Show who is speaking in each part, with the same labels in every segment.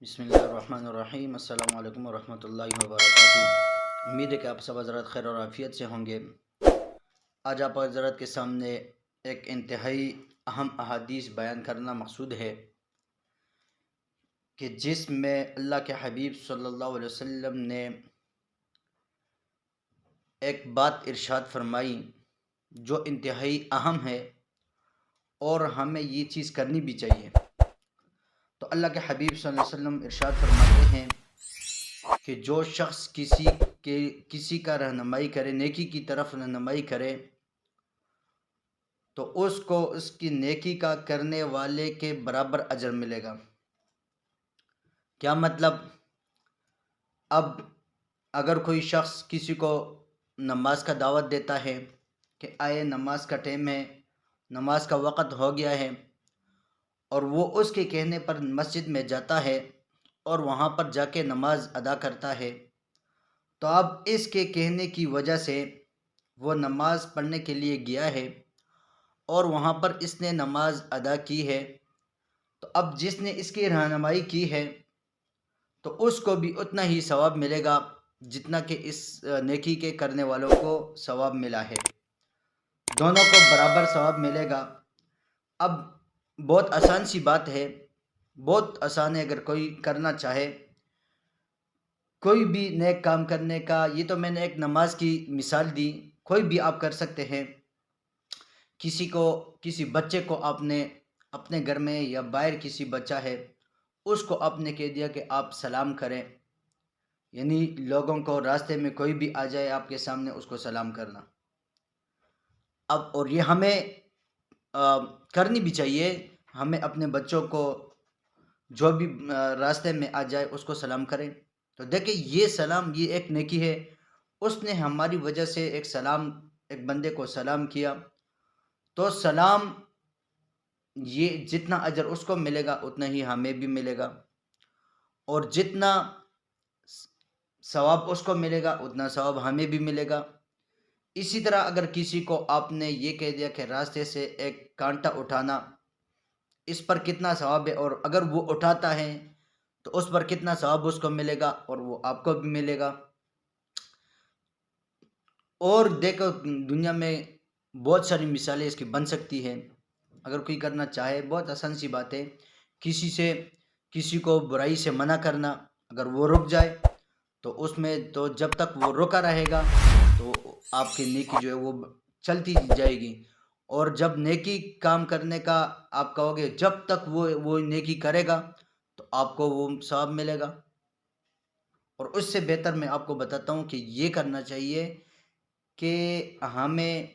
Speaker 1: بسم اللہ الرحمن الرحیم۔ السلام علیکم ورحمۃ اللہ وبرکاتہ۔ امید ہے کہ آپ سب حضرات خیر اور عافیت سے ہوں گے۔ آج آپ حضرات کے سامنے ایک انتہائی اہم احادیث بیان کرنا مقصود ہے کہ جس میں اللہ کے حبیب صلی اللہ علیہ وسلم نے ایک بات ارشاد فرمائی جو انتہائی اہم ہے اور ہمیں یہ چیز کرنی بھی چاہیے۔ تو اللہ کے حبیب صلی اللہ علیہ وسلم ارشاد فرماتے ہیں کہ جو شخص کسی کا رہنمائی کرے، نیکی کی طرف رہنمائی کرے، تو اس کو اس کی نیکی کا کرنے والے کے برابر اجر ملے گا۔ کیا مطلب؟ اب اگر کوئی شخص کسی کو نماز کا دعوت دیتا ہے کہ آئے نماز کا ٹائم ہے، نماز کا وقت ہو گیا ہے، اور وہ اس کے کہنے پر مسجد میں جاتا ہے اور وہاں پر جا کے نماز ادا کرتا ہے، تو اب اس کے کہنے کی وجہ سے وہ نماز پڑھنے کے لیے گیا ہے اور وہاں پر اس نے نماز ادا کی ہے، تو اب جس نے اس کی رہنمائی کی ہے تو اس کو بھی اتنا ہی ثواب ملے گا جتنا کہ اس نیکی کے کرنے والوں کو ثواب ملا ہے۔ دونوں کو برابر ثواب ملے گا۔ اب بہت آسان سی بات ہے، بہت آسان ہے اگر کوئی کرنا چاہے کوئی بھی نیک کام کرنے کا۔ یہ تو میں نے ایک نماز کی مثال دی، کوئی بھی آپ کر سکتے ہیں۔ کسی بچے کو آپ نے اپنے گھر میں یا باہر کسی بچہ ہے، اس کو آپ نے کہہ دیا کہ آپ سلام کریں، یعنی لوگوں کو راستے میں کوئی بھی آ جائے آپ کے سامنے اس کو سلام کرنا۔ اب اور یہ ہمیں کرنی بھی چاہیے، ہمیں اپنے بچوں کو جو بھی راستے میں آ جائے اس کو سلام کریں۔ تو دیکھیں یہ سلام، یہ ایک نیکی ہے۔ اس نے ہماری وجہ سے ایک بندے کو سلام کیا، تو سلام یہ جتنا اجر اس کو ملے گا اتنا ہی ہمیں بھی ملے گا، اور جتنا ثواب اس کو ملے گا اتنا ثواب ہمیں بھی ملے گا۔ اسی طرح اگر کسی کو آپ نے یہ کہہ دیا کہ راستے سے ایک کانٹا اٹھانا، اس پر کتنا ثواب ہے، اور اگر وہ اٹھاتا ہے تو اس پر کتنا ثواب اس کو ملے گا اور وہ آپ کو بھی ملے گا۔ اور دیکھو دنیا میں بہت ساری مثالیں اس کی بن سکتی ہیں، اگر کوئی کرنا چاہے بہت آسان سی بات ہے۔ کسی کو برائی سے منع کرنا، اگر وہ رک جائے تو اس میں تو جب تک وہ رکا رہے گا تو آپ کی نیکی جو ہے وہ چلتی جائے گی، اور جب نیکی کام کرنے کا آپ کہو گے جب تک وہ نیکی کرے گا تو آپ کو وہ ثواب ملے گا۔ اور اس سے بہتر میں آپ کو بتاتا ہوں کہ یہ کرنا چاہیے کہ ہمیں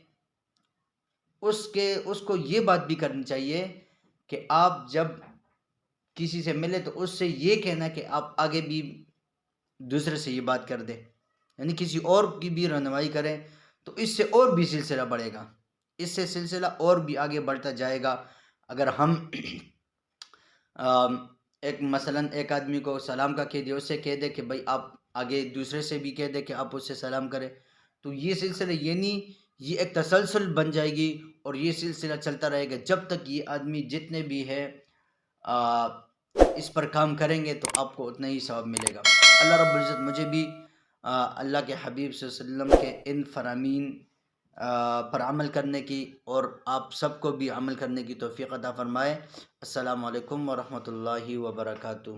Speaker 1: اس کو یہ بات بھی کرنی چاہیے کہ آپ جب کسی سے ملے تو اس سے یہ کہنا کہ آپ آگے بھی دوسرے سے یہ بات کر دیں، یعنی کسی اور کی بھی رہنمائی کریں، تو اس سے اور بھی سلسلہ بڑھے گا، اس سے سلسلہ اور بھی آگے بڑھتا جائے گا۔ اگر ہم مثلاً ایک آدمی کو سلام کا کہہ دے، اس سے کہہ دے کہ بھائی آپ آگے دوسرے سے بھی کہہ دے کہ آپ اس سے سلام کریں، تو یہ سلسلہ یعنی یہ ایک تسلسل بن جائے گی، اور یہ سلسلہ چلتا رہے گا جب تک یہ آدمی جتنے بھی ہے اس پر کام کریں گے تو آپ کو اتنا ہی ثواب ملے گا۔ اللہ رب العزت مجھے بھی اللہ کے حبیب صلی اللہ علیہ وسلم کے ان فرامین پر عمل کرنے کی اور آپ سب کو بھی عمل کرنے کی توفیق عطا فرمائے۔ السلام علیکم ورحمۃ اللہ وبرکاتہ۔